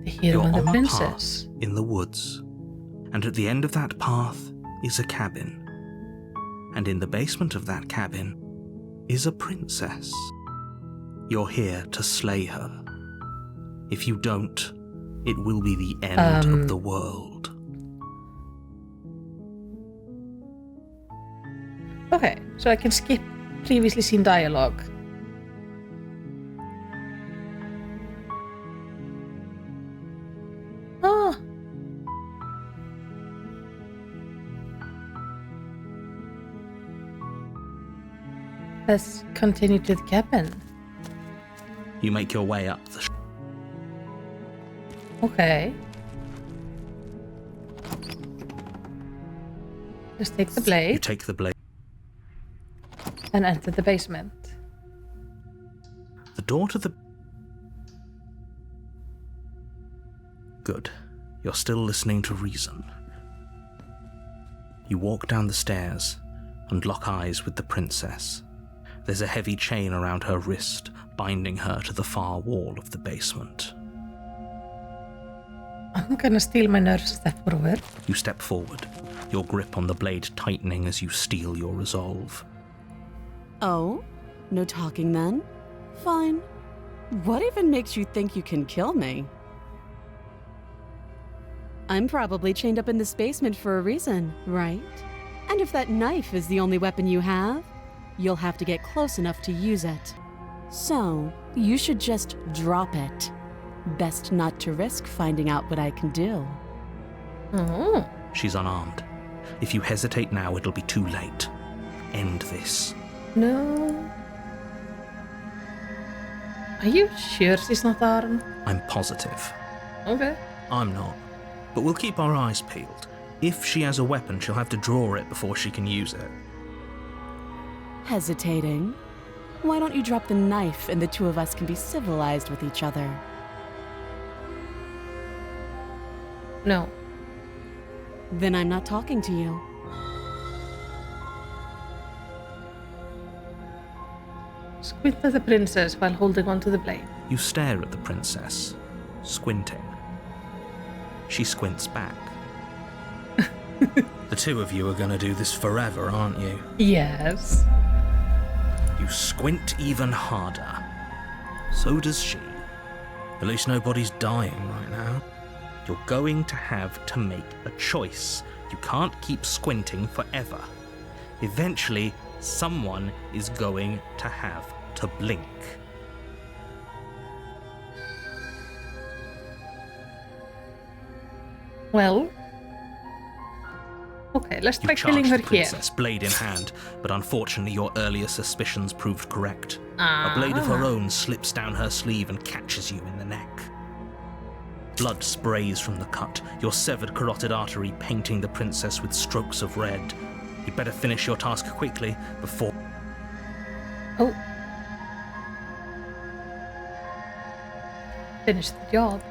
Here You're on the on a princess. path in the woods, and at the end of that path is a cabin. And in the basement of that cabin is a princess. You're here to slay her. If you don't, it will be the end of the world. Okay, so I can skip previously seen dialogue. Oh. Let's continue to the cabin. You make your way up the Okay. Just take the blade. You take the blade. And enter the basement. The door to the... Good. You're still listening to reason. You walk down the stairs and lock eyes with the princess. There's a heavy chain around her wrist, binding her to the far wall of the basement. I'm gonna steal my nerve step forward. You step forward, your grip on the blade tightening as you steel your resolve. Oh? No talking then? Fine. What even makes you think you can kill me? I'm probably chained up in this basement for a reason, right? And if that knife is the only weapon you have, you'll have to get close enough to use it. So, you should just drop it. Best not to risk finding out what I can do. Oh. She's unarmed. If you hesitate now, it'll be too late. End this. No. Are you sure she's not armed? I'm positive. Okay. I'm not. But we'll keep our eyes peeled. If she has a weapon, she'll have to draw it before she can use it. Hesitating? Why don't you drop the knife and the two of us can be civilized with each other? No. Then I'm not talking to you. Squint at the princess while holding onto the blade. You stare at the princess, squinting. She squints back. The two of you are going to do this forever, aren't you? Yes. You squint even harder. So does she. At least nobody's dying right now. You're going to have to make a choice. You can't keep squinting forever. Eventually, someone is going to have to blink. Well. Okay, let's try You killing charge her the princess, blade in hand, but unfortunately your earlier suspicions proved correct. A blade of her own slips down her sleeve and catches you in the neck. Blood sprays from the cut, your severed carotid artery painting the princess with strokes of red. You'd better finish your task quickly before... Oh. Finish the job.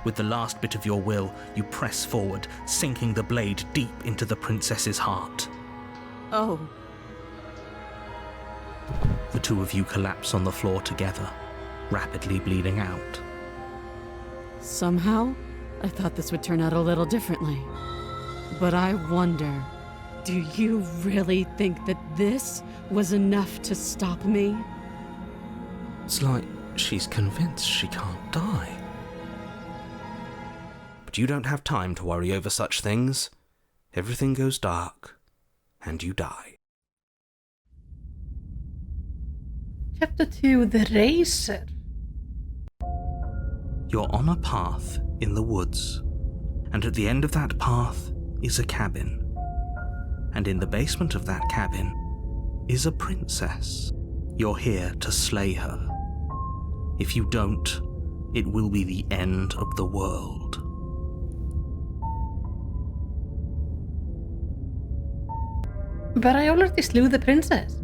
With the last bit of your will, you press forward, sinking the blade deep into the princess's heart. Oh. The two of you collapse on the floor together, rapidly bleeding out. Somehow, I thought this would turn out a little differently. But I wonder, do you really think that this was enough to stop me? It's like she's convinced she can't die. But you don't have time to worry over such things. Everything goes dark, and you die. Chapter 2, The Racer. You're on a path in the woods, and at the end of that path is a cabin. And in the basement of that cabin is a princess. You're here to slay her. If you don't, it will be the end of the world. But I already slew the princess.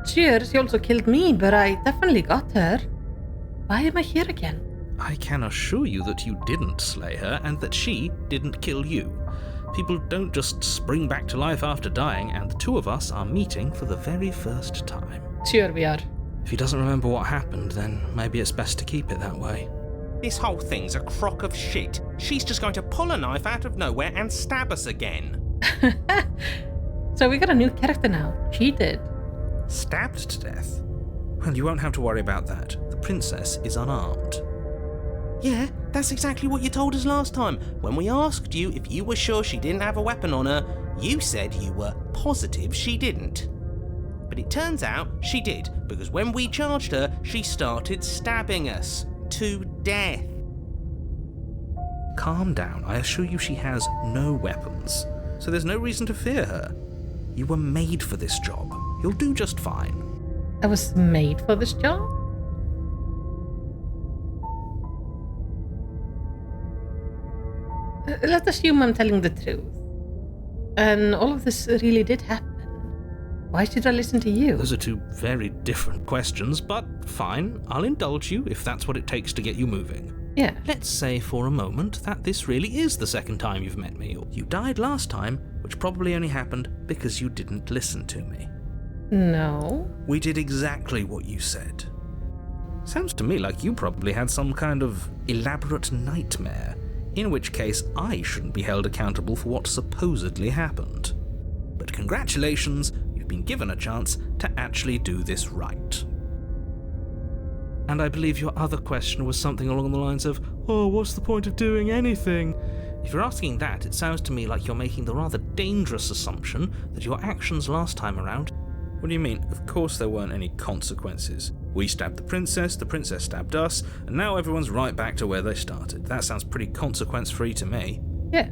Sure, she also killed me, but I definitely got her. Why am I here again? I can assure you that you didn't slay her and that she didn't kill you. People don't just spring back to life after dying, and the two of us are meeting for the very first time. Sure we are. If he doesn't remember what happened, then maybe it's best to keep it that way. This whole thing's a crock of shit. She's just going to pull a knife out of nowhere and stab us again. So we got a new character now. She did. Stabbed to death? Well, you won't have to worry about that. The princess is unarmed. Yeah, that's exactly what you told us last time. When we asked you if you were sure she didn't have a weapon on her, you said you were positive she didn't. But it turns out she did, because when we charged her, she started stabbing us to death. Calm down. I assure you she has no weapons, so there's no reason to fear her. You were made for this job. You'll do just fine. I was made for this job? Let's assume I'm telling the truth. And all of this really did happen. Why should I listen to you? Those are two very different questions, but fine. I'll indulge you if that's what it takes to get you moving. Yeah. Let's say for a moment that this really is the second time you've met me. You died last time, which probably only happened because you didn't listen to me. No. We did exactly what you said. Sounds to me like you probably had some kind of elaborate nightmare, in which case I shouldn't be held accountable for what supposedly happened. But congratulations, you've been given a chance to actually do this right. And I believe your other question was something along the lines of, oh, what's the point of doing anything? If you're asking that, it sounds to me like you're making the rather dangerous assumption that your actions last time around... What do you mean? Of course there weren't any consequences. We stabbed the princess stabbed us, and now everyone's right back to where they started. That sounds pretty consequence-free to me. Yeah.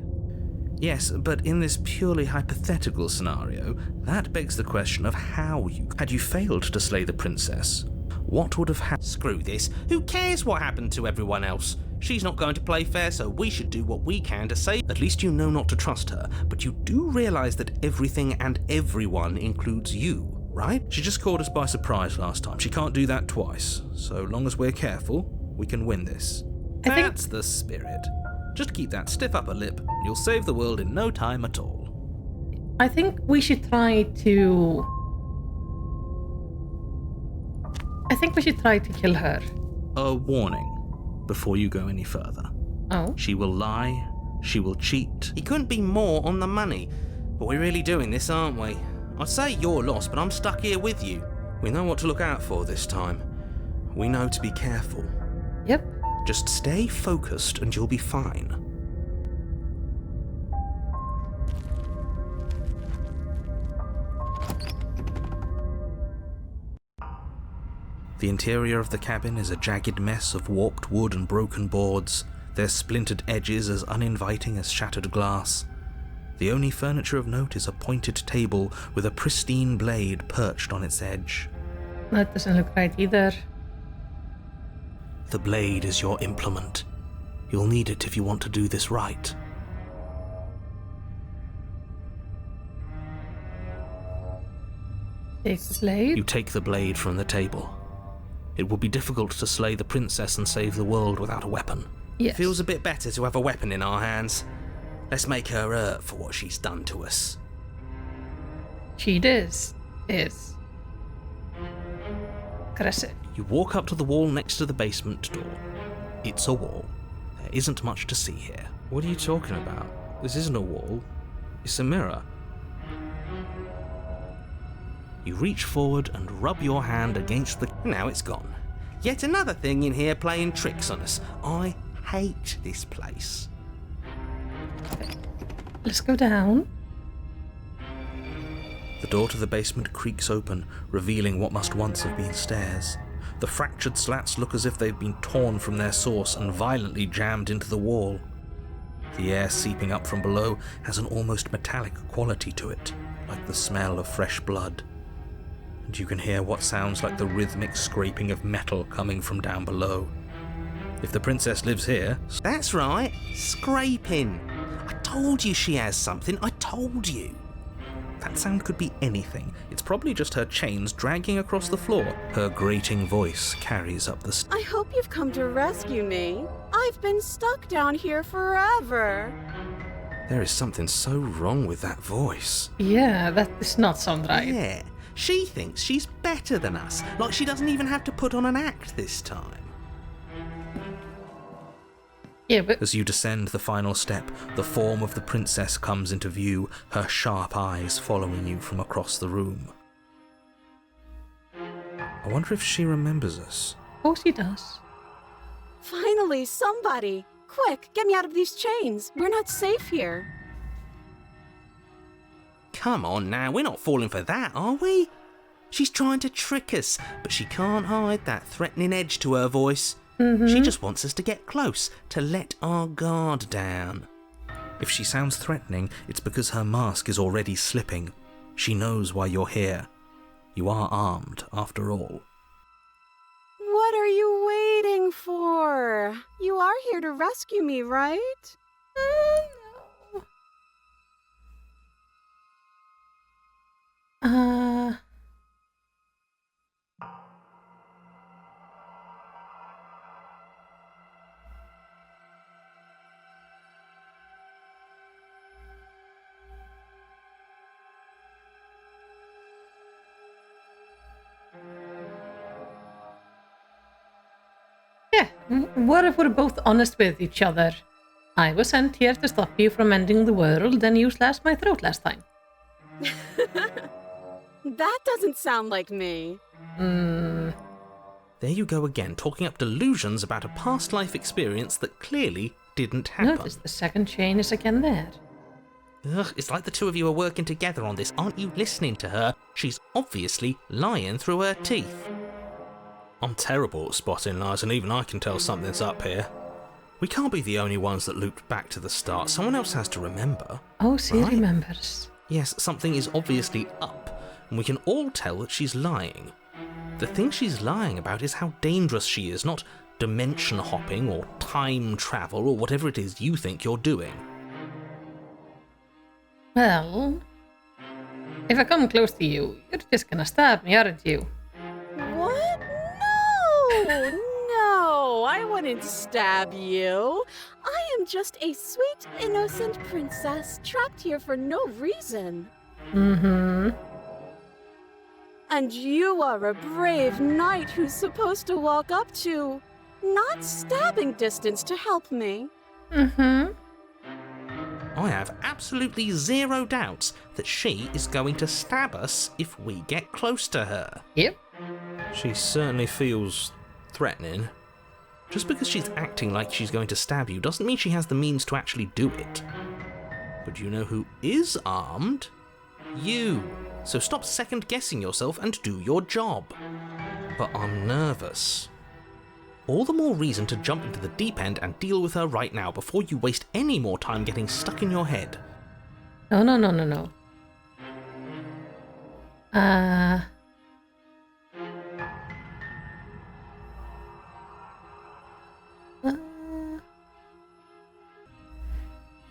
Yes, but in this purely hypothetical scenario, that begs the question of how you... Had you failed to slay the princess, what would have happened? Screw this. Who cares what happened to everyone else? She's not going to play fair, so we should do what we can to save... At least you know not to trust her, but you do realise that everything and everyone includes you, right? She just caught us by surprise last time. She can't do that twice. So long as we're careful, we can win this. That's the spirit. Just keep that stiff upper lip, and you'll save the world in no time at all. I think we should try to... kill her. A warning before you go any further. Oh? She will lie, she will cheat. He couldn't be more on the money. But we're really doing this, aren't we? I'd say you're lost, but I'm stuck here with you. We know what to look out for this time. We know to be careful. Yep. Just stay focused and you'll be fine. The interior of the cabin is a jagged mess of warped wood and broken boards, their splintered edges as uninviting as shattered glass. The only furniture of note is a pointed table with a pristine blade perched on its edge. That doesn't look right either. The blade is your implement. You'll need it if you want to do this right. Take the blade. You take the blade from the table. It would be difficult to slay the princess and save the world without a weapon. Yes. Feels a bit better to have a weapon in our hands. Let's make her hurt for what she's done to us. She is aggressive. You walk up to the wall next to the basement door. It's a wall. There isn't much to see here. What are you talking about? This isn't a wall. It's a mirror. You reach forward and rub your hand against the... Now it's gone. Yet another thing in here playing tricks on us. I hate this place. Let's go down. The door to the basement creaks open, revealing what must once have been stairs. The fractured slats look as if they've been torn from their source and violently jammed into the wall. The air seeping up from below has an almost metallic quality to it, like the smell of fresh blood. And you can hear what sounds like the rhythmic scraping of metal coming from down below. If the princess lives here... That's right, scraping. I told you she has something, I told you. That sound could be anything. It's probably just her chains dragging across the floor. Her grating voice carries up the I hope you've come to rescue me. I've been stuck down here forever. There is something so wrong with that voice. Yeah, that does not sound right. Yeah, she thinks she's better than us, like she doesn't even have to put on an act this time. Yeah, but As you descend the final step, the form of the princess comes into view, her sharp eyes following you from across the room. I wonder if she remembers us. of course he does. Finally, somebody! Quick, get me out of these chains. We're not safe here. Come on now, we're not falling for that, are we? She's trying to trick us, but she can't hide that threatening edge to her voice. She just wants us to get close, to let our guard down. If she sounds threatening, it's because her mask is already slipping. She knows why you're here. You are armed, after all. What are you waiting for? You are here to rescue me, right? No. Yeah, what if we're both honest with each other? I was sent here to stop you from ending the world, and you slashed my throat last time. That doesn't sound like me. There you go again, talking up delusions about a past life experience that clearly didn't happen. Notice the second chain is again there. Ugh, it's like the two of you are working together on this. Aren't you listening to her? She's obviously lying through her teeth. I'm terrible at spotting lies, and even I can tell something's up here. We can't be the only ones that looped back to the start. Someone else has to remember. Oh, she right? remembers. Yes, something is obviously up, and we can all tell that she's lying. The thing she's lying about is how dangerous she is, not dimension hopping or time travel or whatever it is you think you're doing. Well, if I come close to you, you're just gonna stab me, aren't you? What? No, I wouldn't stab you. I am just a sweet, innocent princess trapped here for no reason. And you are a brave knight who's supposed to walk up to, not stabbing distance to help me. I have absolutely zero doubts that she is going to stab us if we get close to her. Yep. She certainly feels threatening. Just because she's acting like she's going to stab you doesn't mean she has the means to actually do it. But you know who is armed? You. So stop second-guessing yourself and do your job. But I'm nervous. All the more reason to jump into the deep end and deal with her right now before you waste any more time getting stuck in your head. No.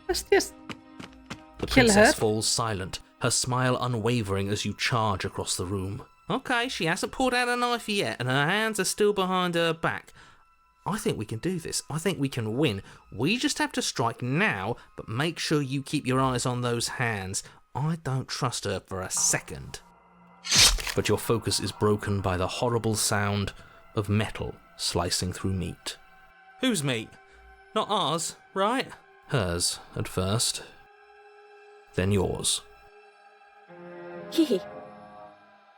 Let's just The kill her. princess falls silent, her smile unwavering as you charge across the room. Okay, she hasn't pulled out a knife yet, and her hands are still behind her back. I think we can do this. I think we can win. We just have to strike now, but make sure you keep your eyes on those hands. I don't trust her for a second. But your focus is broken by the horrible sound of metal slicing through meat. Whose meat? Not ours, right? Hers, at first. Then yours. Hehe.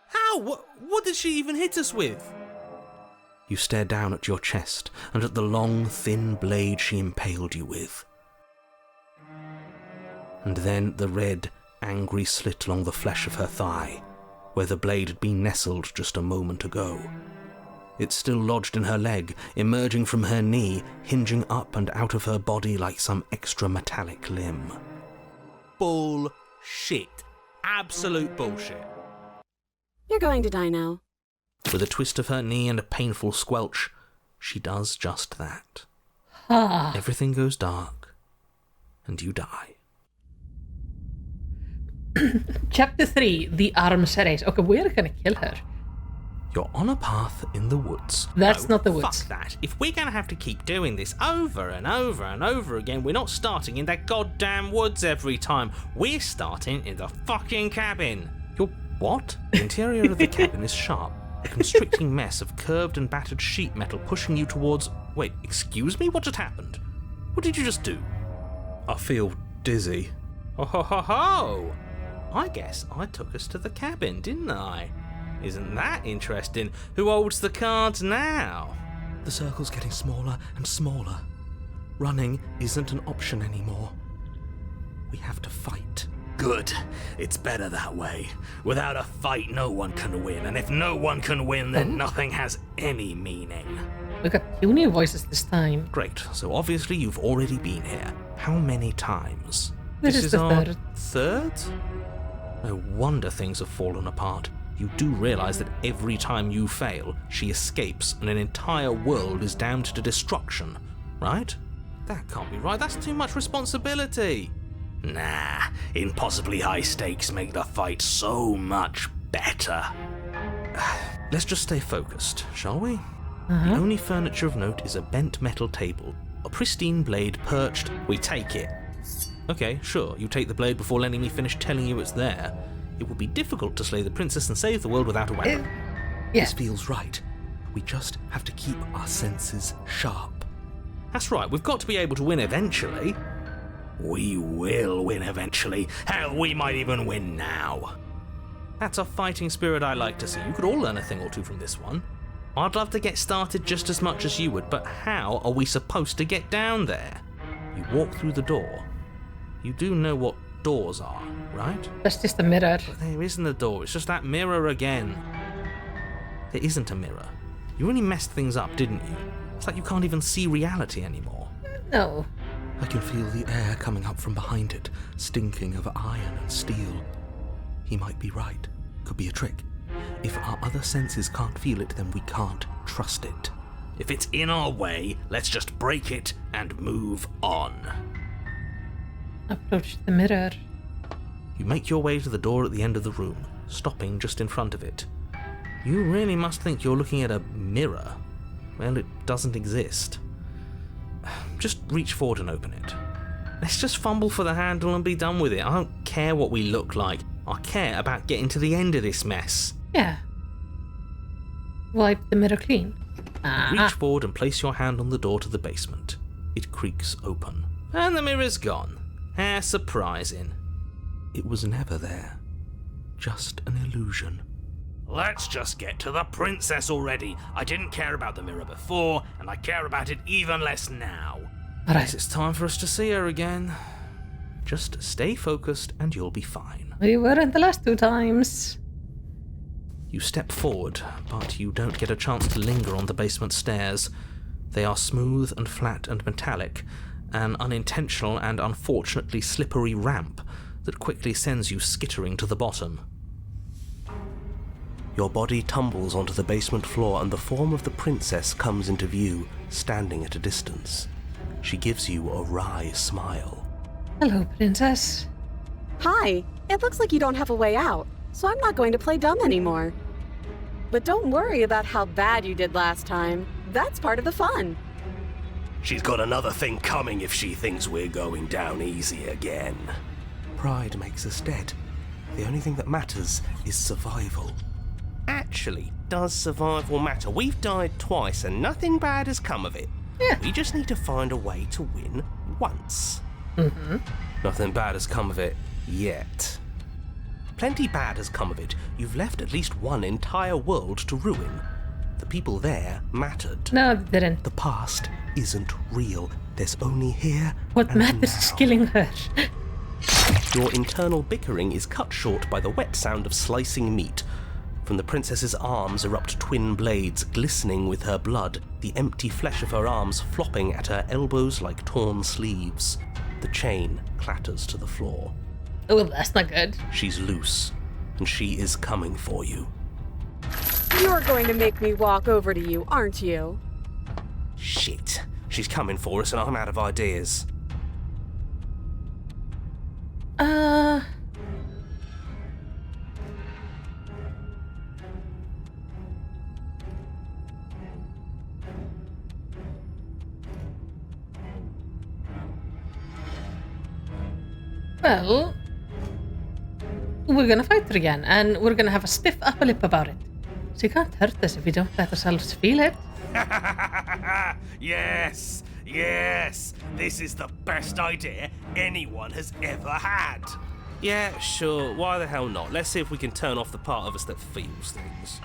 How? What did she even hit us with? You stare down at your chest and at the long, thin blade she impaled you with. And then the red, angry slit along the flesh of her thigh, where the blade had been nestled just a moment ago. It's still lodged in her leg, emerging from her knee, hinging up and out of her body like some extra metallic limb. Bullshit. Absolute bullshit. You're going to die now. With a twist of her knee and a painful squelch, she does just that. Everything goes dark, and you die. Chapter 3, The Arms Race. Okay, we're gonna kill her. You're on a path in the woods. That's No, not the woods. Fuck that. If we're going to have to keep doing this over and over and over again, we're not starting in that goddamn woods every time. We're starting in the fucking cabin. You're what? The interior of the cabin is sharp. A constricting mess of curved and battered sheet metal pushing you towards... Wait, excuse me? What just happened? What did you just do? I feel dizzy. Oh ho ho ho! I guess I took us to the cabin, didn't I? Isn't that interesting? Who holds the cards now? The circle's getting smaller and smaller. Running isn't an option anymore. We have to fight. Good. It's better that way. Without a fight, no one can win. And if no one can win, then nothing has any meaning. We got 2 new voices this time. Great. So obviously you've already been here. How many times? This is the our third. third? No wonder things have fallen apart. You do realise that every time you fail, she escapes and an entire world is damned to destruction, right? That can't be right. That's too much responsibility. Nah, impossibly high stakes make the fight so much better. Let's just stay focused, shall we? The only furniture of note is a bent metal table. A pristine blade perched. We take it. Okay, sure, you take the blade before letting me finish telling you it's there. It would be difficult to slay the princess and save the world without a weapon. Yeah. This feels right. We just have to keep our senses sharp. That's right, we've got to be able to win eventually. We will win eventually. Hell, we might even win now. That's a fighting spirit I like to see. You could all learn a thing or two from this one. I'd love to get started just as much as you would, but how are we supposed to get down there? You walk through the door. You do know what doors are, right? That's just a mirror. But there isn't a door, it's just that mirror again. There isn't a mirror. You really messed things up, didn't you? It's like you can't even see reality anymore. No. I can feel the air coming up from behind it, stinking of iron and steel. He might be right. Could be a trick. If our other senses can't feel it, then we can't trust it. If it's in our way, let's just break it and move on. Approach the mirror. You make your way to the door at the end of the room, stopping just in front of it. You really must think you're looking at a mirror. Well, it doesn't exist. Just reach forward and open it. Let's just fumble for the handle and be done with it. I don't care what we look like. I care about getting to the end of this mess. Yeah. Wipe the mirror clean. Reach forward and place your hand on the door to the basement. It creaks open. And the mirror's gone. How surprising. It was never there. Just an illusion. Let's just get to the princess already. I didn't care about the mirror before, and I care about it even less now. Alright. Guess it's time for us to see her again. Just stay focused and you'll be fine. We weren't the last 2 times. You step forward, but you don't get a chance to linger on the basement stairs. They are smooth and flat and metallic, an unintentional and unfortunately slippery ramp that quickly sends you skittering to the bottom. Your body tumbles onto the basement floor and the form of the princess comes into view, standing at a distance. She gives you a wry smile. Hello, princess. Hi, it looks like you don't have a way out, so I'm not going to play dumb anymore. But don't worry about how bad you did last time. That's part of the fun. She's got another thing coming if she thinks we're going down easy again. Pride makes us dead. The only thing that matters is survival. Actually, does survival matter? We've died twice and nothing bad has come of it. Yeah. We just need to find a way to win once. Mm-hmm. Nothing bad has come of it yet. Plenty bad has come of it. You've left at least one entire world to ruin. The people there mattered. No, they didn't. The past isn't real. There's only here What and matters is now. killing her. Your internal bickering is cut short by the wet sound of slicing meat. From the princess's arms erupt twin blades, glistening with her blood, the empty flesh of her arms flopping at her elbows like torn sleeves. The chain clatters to the floor. Oh, that's not good. She's loose, and she is coming for you. You're going to make me walk over to you, aren't you? Shit. She's coming for us and I'm out of ideas. Well, we're gonna fight her again, and we're gonna have a stiff upper lip about it. She can't hurt us if we don't let ourselves feel it. Yes! Yes! This is the best idea anyone has ever had! Yeah, sure, why the hell not? Let's see if we can turn off the part of us that feels things.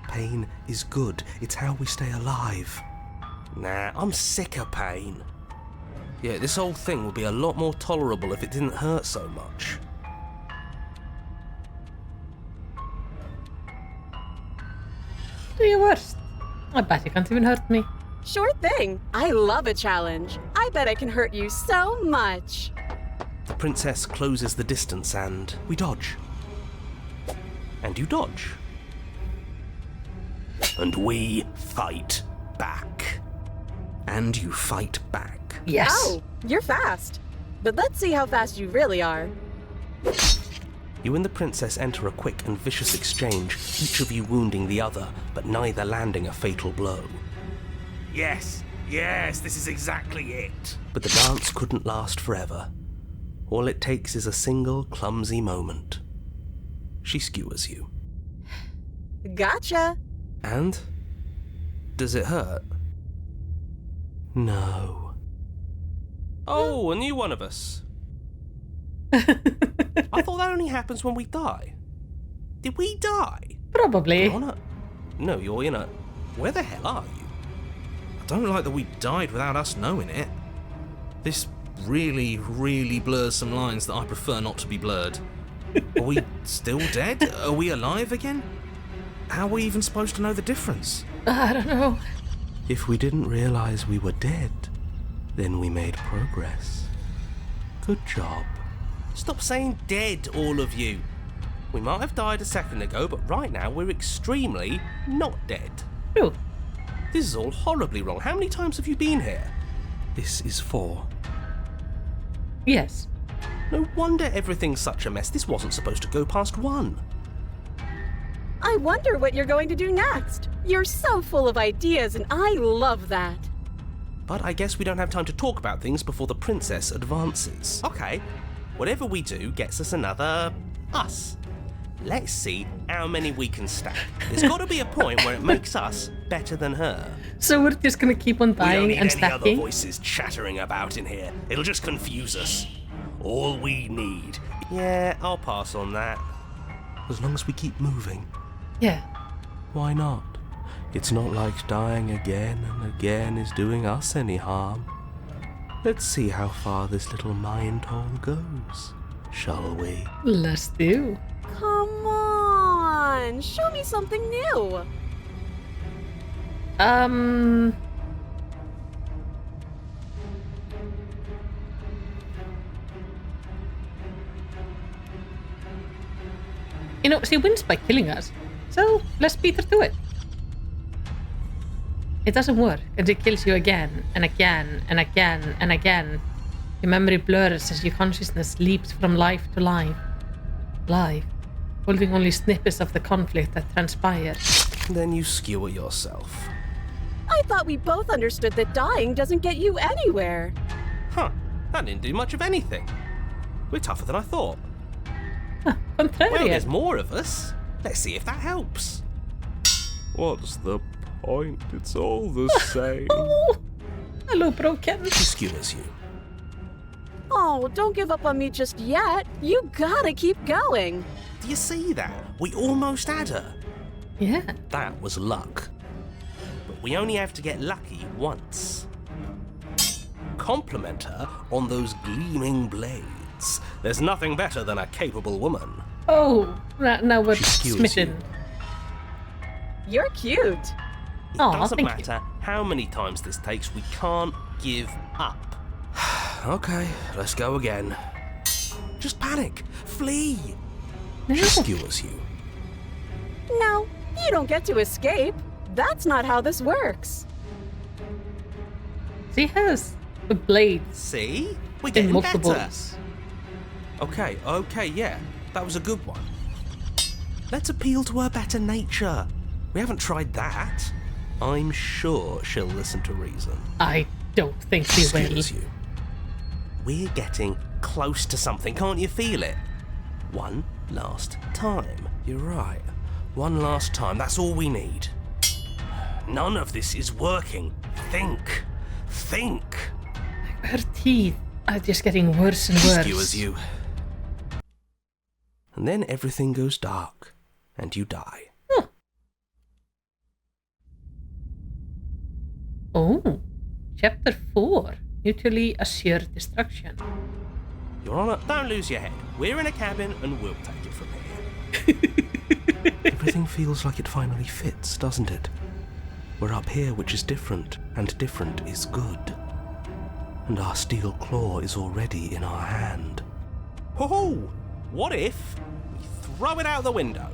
Pain is good. It's how we stay alive. Nah, I'm sick of pain. Yeah, this whole thing would be a lot more tolerable if it didn't hurt so much. Do your worst. I bet you can't even hurt me. Sure thing. I love a challenge. I bet I can hurt you so much. The princess closes the distance and we dodge. And you dodge. And we fight back. And you fight back. Yes. Oh, you're fast. But let's see how fast you really are. You and the princess enter a quick and vicious exchange, each of you wounding the other, but neither landing a fatal blow. Yes, this is exactly it. But the dance couldn't last forever. All it takes is a single clumsy moment. She skewers you. Gotcha. And? Does it hurt? No. Oh, a new one of us. I thought that only happens when we die. Did we die? Probably. You're not... No, you're in a... Where the hell are you? I don't like that we died without us knowing it. This really, really blurs some lines that I prefer not to be blurred. Are we still dead? Are we alive again? How are we even supposed to know the difference? I don't know. If we didn't realize we were dead, then we made progress. Good job. Stop saying dead, all of you. We might have died a second ago, but right now we're extremely not dead. True. This is all horribly wrong. How many times have you been here? This is 4. Yes. No wonder everything's such a mess. This wasn't supposed to go past 1. I wonder what you're going to do next. You're so full of ideas, and I love that. But I guess we don't have time to talk about things before the princess advances. Okay, whatever we do gets us another us. Let's see how many we can stack. There's got to be a point where it makes us better than her. So we're just gonna keep on We don't dying need and any other stacking? voices chattering about in here. It'll just confuse us. All we need. Yeah, I'll pass on that. As long as we keep moving. Yeah. Why not? It's not like dying again and again is doing us any harm. Let's see how far this little mind hole goes, shall we? Let's do. Come on, show me something new. You know, she wins by killing us. So let's beat her to it. It doesn't work, and she kills you again and again and again and again. Your memory blurs as your consciousness leaps from life to life. Life, holding only snippets of the conflict that transpired. Then you skewer yourself. I thought we both understood that dying doesn't get you anywhere. Huh, that didn't do much of anything. We're tougher than I thought. Well, Contrarian. there's more of us. Let's see if that helps. What's the point? It's all the same. Oh, hello, broken. She skewers you. Oh, don't give up on me just yet. You gotta keep going. Do you see that? We almost had her. Yeah. That was luck. But we only have to get lucky once. Compliment her on those gleaming blades. There's nothing better than a capable woman. Oh, now we're She skewers smitten. You're cute. It Aw, doesn't thank you. matter how many times this takes, we can't give up. Okay, let's go again. Just panic. Flee. No. She skewers you. No, you don't get to escape. That's not how this works. She has the blades See? We're in getting multiple. better. Okay, yeah. That was a good one. Let's appeal to her better nature. We haven't tried that. I'm sure she'll listen to reason. I don't think she will. Excuse you. We're getting close to something, can't you feel it? One last time. You're right. One last time, that's all we need. None of this is working. Think. Her teeth are just getting worse and worse. Skewers you. And then everything goes dark, and you die. Huh. Oh, chapter 4. Mutually assured destruction. Your Honor, don't lose your head. We're in a cabin, and we'll take it from here. Everything feels like it finally fits, doesn't it? We're up here, which is different, and different is good. And our steel claw is already in our hand. Ho-ho! What if we throw it out the window?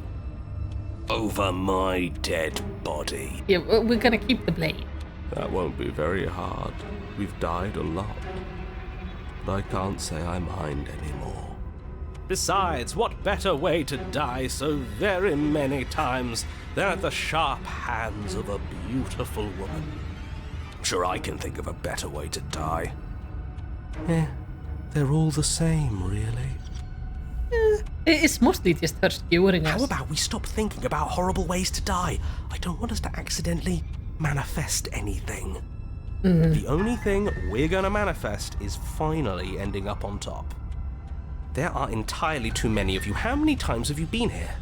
Over my dead body. Yeah, we're gonna keep the blade. That won't be very hard. We've died a lot. But I can't say I mind anymore. Besides, what better way to die so very many times than at the sharp hands of a beautiful woman? I'm sure I can think of a better way to die. They're all the same, really. It's mostly just her skewering us. How about we stop thinking about horrible ways to die? I don't want us to accidentally manifest anything. The only thing we're going to manifest is finally ending up on top. There are entirely too many of you. How many times have you been here?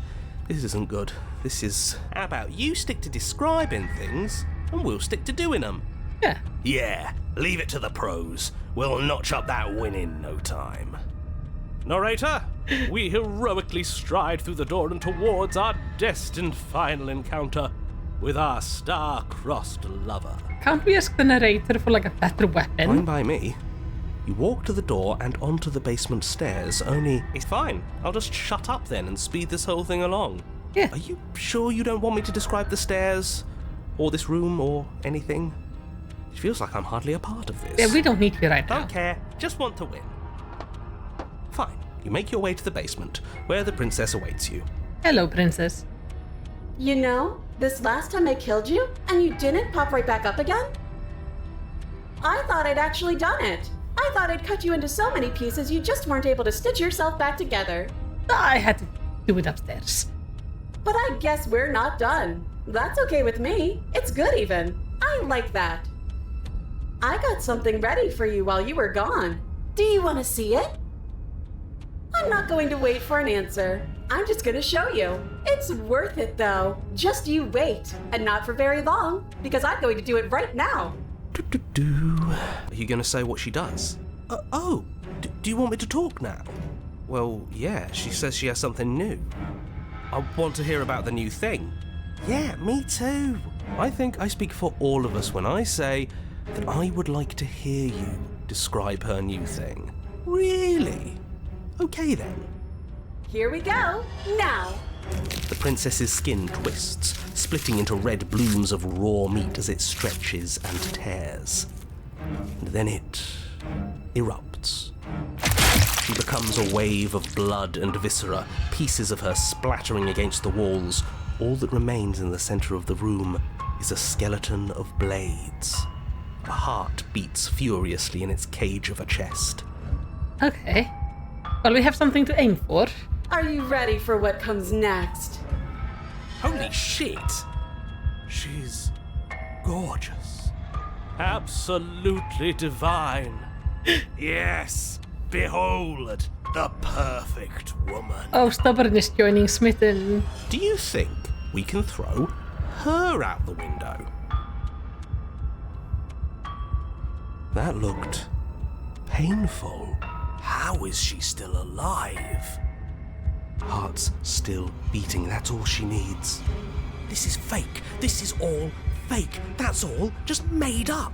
This isn't good. This is... How about you stick to describing things, and we'll stick to doing them? Yeah. Yeah, leave it to the pros. We'll notch up that win in no time. Narrator, we heroically stride through the door and towards our destined final encounter with our star-crossed lover. Can't we ask the narrator for like a better weapon? Fine by me. You walk to the door and onto the basement stairs, only... It's fine. I'll just shut up then and speed this whole thing along. Yeah. Are you sure you don't want me to describe the stairs? Or this room, or anything? It feels like I'm hardly a part of this. Yeah, we don't need you right now. Don't care. Just want to win. Fine. You make your way to the basement, where the princess awaits you. Hello, princess. You know, this last time I killed you, and you didn't pop right back up again? I thought I'd actually done it. I thought I'd cut you into so many pieces you just weren't able to stitch yourself back together. I had to do it upstairs. But I guess we're not done. That's okay with me. It's good even. I like that. I got something ready for you while you were gone. Do you want to see it? I'm not going to wait for an answer. I'm just going to show you. It's worth it though. Just you wait. And not for very long, because I'm going to do it right now. Are you going to say what she does? Do you want me to talk now? Well, yeah, she says she has something new. I want to hear about the new thing. Yeah, me too. I think I speak for all of us when I say that I would like to hear you describe her new thing. Really? Okay then. Here we go. Now. The princess's skin twists, splitting into red blooms of raw meat as it stretches and tears. And then it erupts. She becomes a wave of blood and viscera, pieces of her splattering against the walls. All that remains in the center of the room is a skeleton of blades. A heart beats furiously in its cage of a chest. Okay. Well, we have something to aim for. Are you ready for what comes next? Holy shit! She's gorgeous. Absolutely divine. Yes, behold, the perfect woman. Oh, stubbornness joining Smitten. Do you think we can throw her out the window? That looked painful. How is she still alive? Heart's still beating, that's all she needs. This is fake. This is all fake. That's all just made up.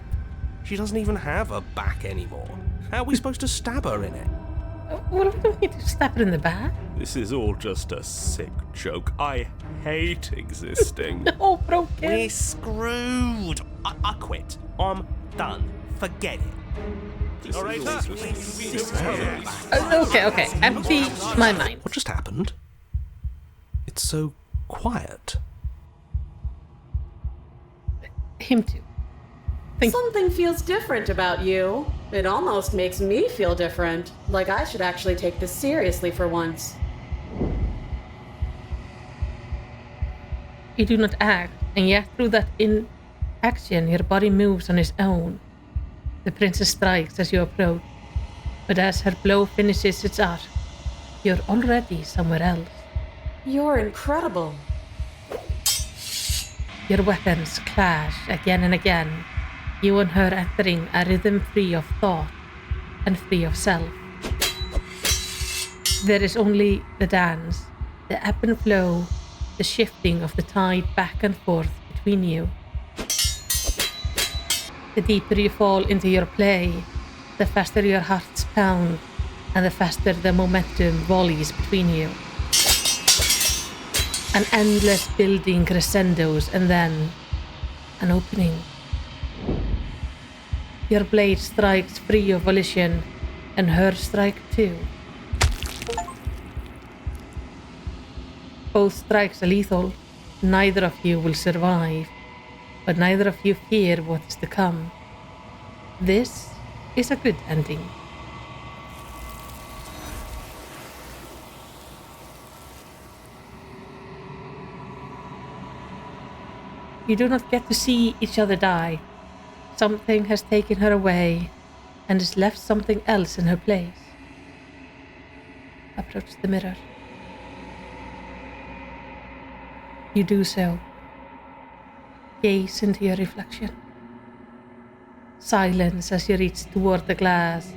She doesn't even have a back anymore. How are we supposed to stab her in it? What do we need to stab her in the back? This is all just a sick joke. I hate existing. Oh, broken. We're screwed. I quit. I'm done. Forget it. Okay. Empty my mind. What just happened? It's so quiet. Him too. Something feels different about you. It almost makes me feel different. Like I should actually take this seriously for once. You do not act, and yet through that inaction your body moves on its own. The princess strikes as you approach, but as her blow finishes its arc, you're already somewhere else. You're incredible. Your weapons clash again and again, you and her entering a rhythm free of thought and free of self. There is only the dance, the ebb and flow, the shifting of the tide back and forth between you. The deeper you fall into your play, the faster your hearts pound, and the faster the momentum volleys between you. An endless building crescendos and then an opening. Your blade strikes free of volition, and her strike too. Both strikes are lethal. Neither of you will survive, but neither of you fear what is to come. This is a good ending. You do not get to see each other die. Something has taken her away and has left something else in her place. Approach the mirror. You do so. Gaze into your reflection. Silence as you reach toward the glass.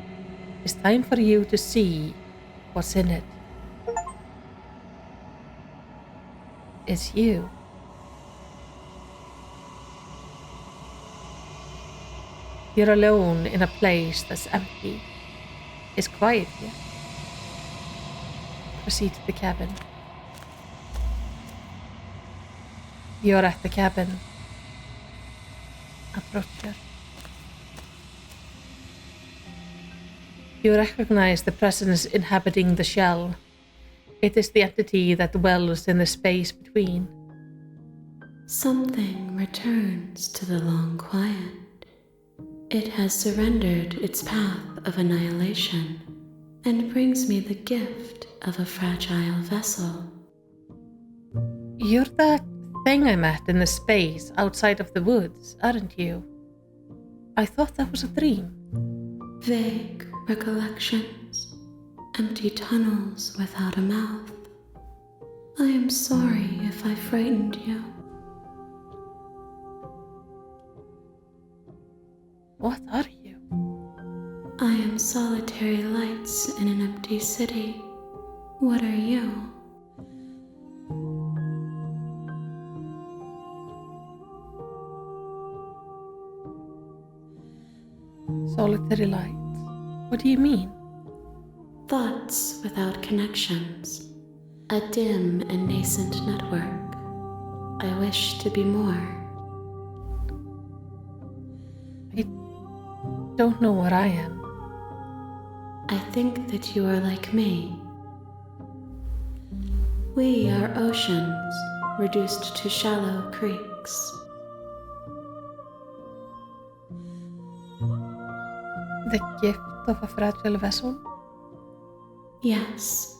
It's time for you to see what's in it. It's you. You're alone in a place that's empty. It's quiet here. Proceed to the cabin. You're at the cabin. Approach her. You recognize the presence inhabiting the shell. It is the entity that dwells in the space between. Something returns to the long quiet. It has surrendered its path of annihilation and brings me the gift of a fragile vessel. You're that thing I met in the space outside of the woods, aren't you? I thought that was a dream. Vague recollections, empty tunnels without a mouth. I am sorry if I frightened you. What are you? I am solitary lights in an empty city. What are you? Solitary lights. What do you mean? Thoughts without connections. A dim and nascent network. I wish to be more. I don't know what I am. I think that you are like me. We are oceans, reduced to shallow creeks. The gift of a fragile vessel? Yes,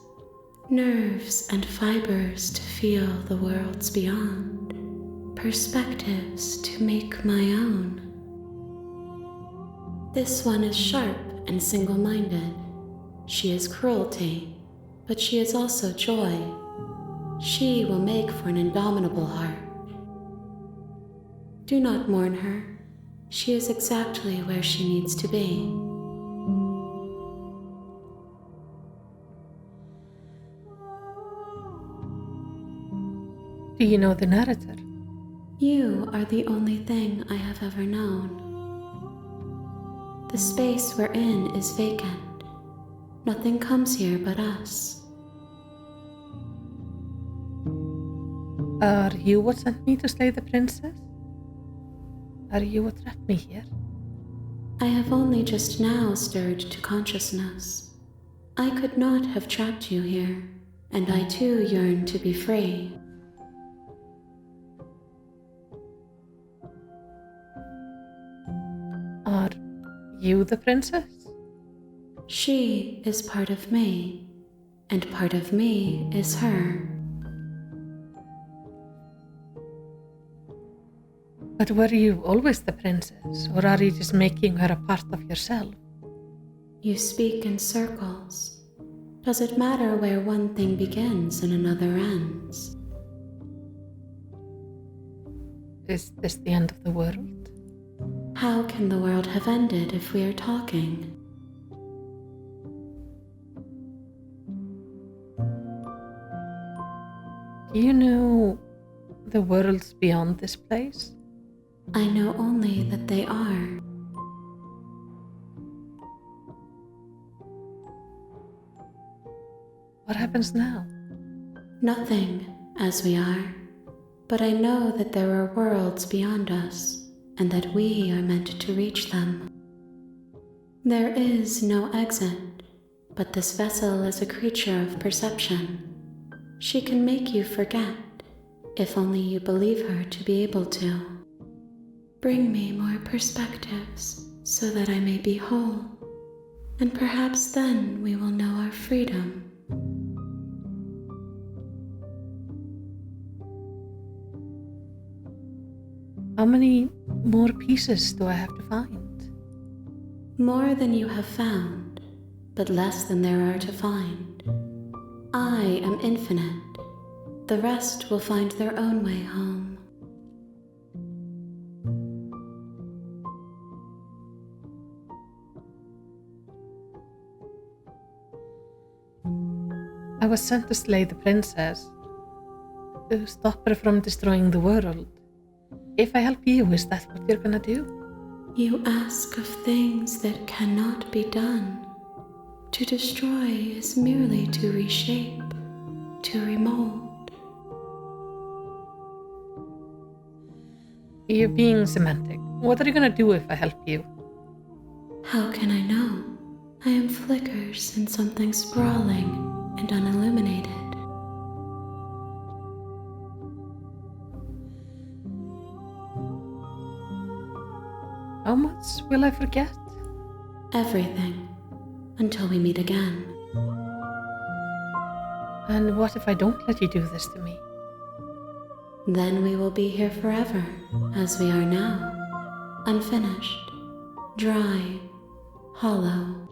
nerves and fibers to feel the worlds beyond, perspectives to make my own. This one is sharp and single-minded. She is cruelty, but she is also joy. She will make for an indomitable heart. Do not mourn her. She is exactly where she needs to be. Do you know the narrator? You are the only thing I have ever known. The space we're in is vacant. Nothing comes here but us. Are you what sent me to slay the princess? Are you what trapped me here? I have only just now stirred to consciousness. I could not have trapped you here, and I too yearn to be free. Are you the princess? She is part of me, and part of me is her. But were you always the princess, or are you just making her a part of yourself? You speak in circles. Does it matter where one thing begins and another ends? Is this the end of the world? How can the world have ended if we are talking? Do you know the worlds beyond this place? I know only that they are. What happens now? Nothing, as we are. But I know that there are worlds beyond us, and that we are meant to reach them. There is no exit, but this vessel is a creature of perception. She can make you forget, if only you believe her to be able to. Bring me more perspectives, so that I may be whole, and perhaps then we will know our freedom. How many more pieces do I have to find? More than you have found, but less than there are to find. I am infinite. The rest will find their own way home. I was sent to slay the princess, to stop her from destroying the world. If I help you, is that what you're gonna do? You ask of things that cannot be done. To destroy is merely to reshape, to remold. You're being semantic. What are you gonna do if I help you? How can I know? I am flickers in something sprawling and unilluminated. How much will I forget? Everything, until we meet again. And what if I don't let you do this to me? Then we will be here forever, as we are now. Unfinished, dry, hollow.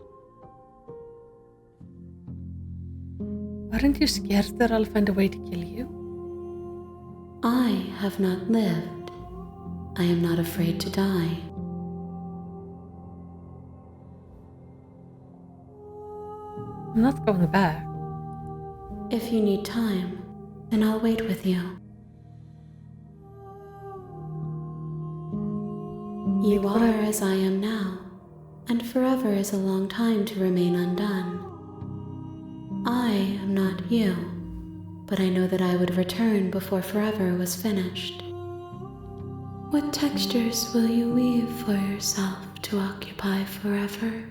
Aren't you scared that I'll find a way to kill you? I have not lived. I am not afraid to die. I'm not going back. If you need time, then I'll wait with you. You are as I am now, and forever is a long time to remain undone. I am not you, but I know that I would return before forever was finished. What textures will you weave for yourself to occupy forever?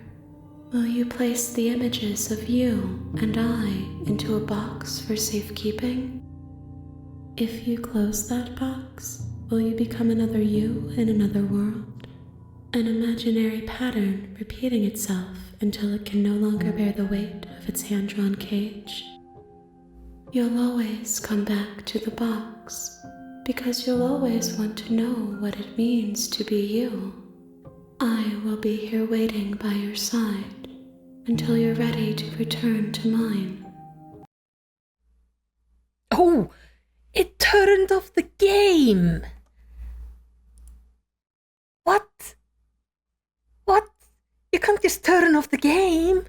Will you place the images of you and I into a box for safekeeping? If you close that box, will you become another you in another world? An imaginary pattern repeating itself until it can no longer bear the weight of its hand-drawn cage? You'll always come back to the box, because you'll always want to know what it means to be you. I will be here waiting by your side until you're ready to return to mine. Oh, it turned off the game. What? What? You can't just turn off the game.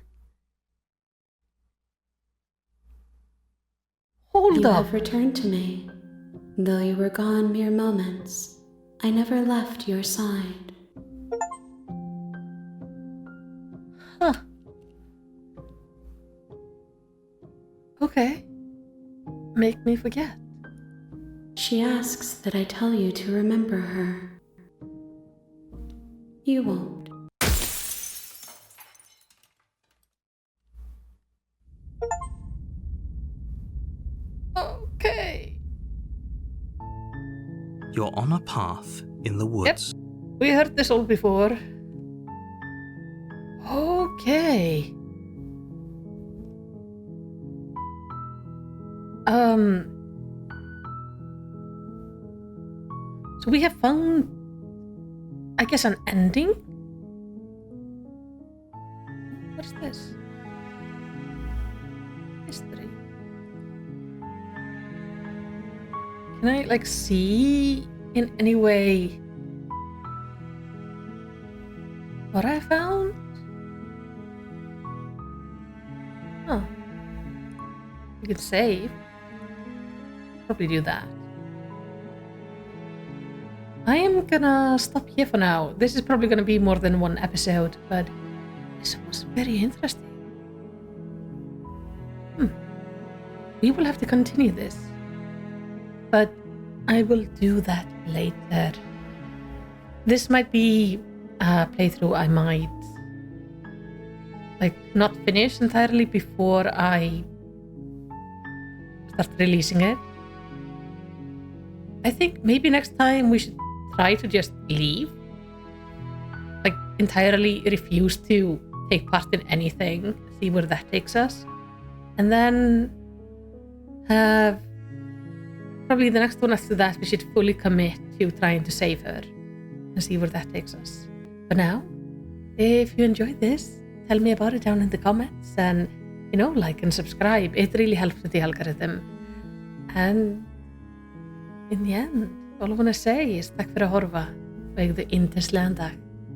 Hold You up. have returned to me. Though you were gone mere moments, I never left your side. Huh. Okay. Make me forget. She asks that I tell you to remember her. You won't. Okay. You're on a path in the woods. We heard this all before. Okay. So we have found, I guess, an ending. What is this? History. Can I like see in any way what I found? Huh. We could save. Probably do that. I am gonna stop here for now. This is probably gonna be more than one episode, but this was very interesting. We will have to continue this, but I will do that later. This might be a playthrough I might like not finish entirely before I start releasing it. I think maybe next time we should try to just leave, like entirely refuse to take part in anything, see where that takes us, and then have probably the next one after that we should fully commit to trying to save her and see where that takes us. But now, if you enjoyed this, tell me about it down in the comments, and like and subscribe. It really helps with the algorithm. And in the end, all I want to say is takk fyrir að horfa og eigðu yndislegan dag.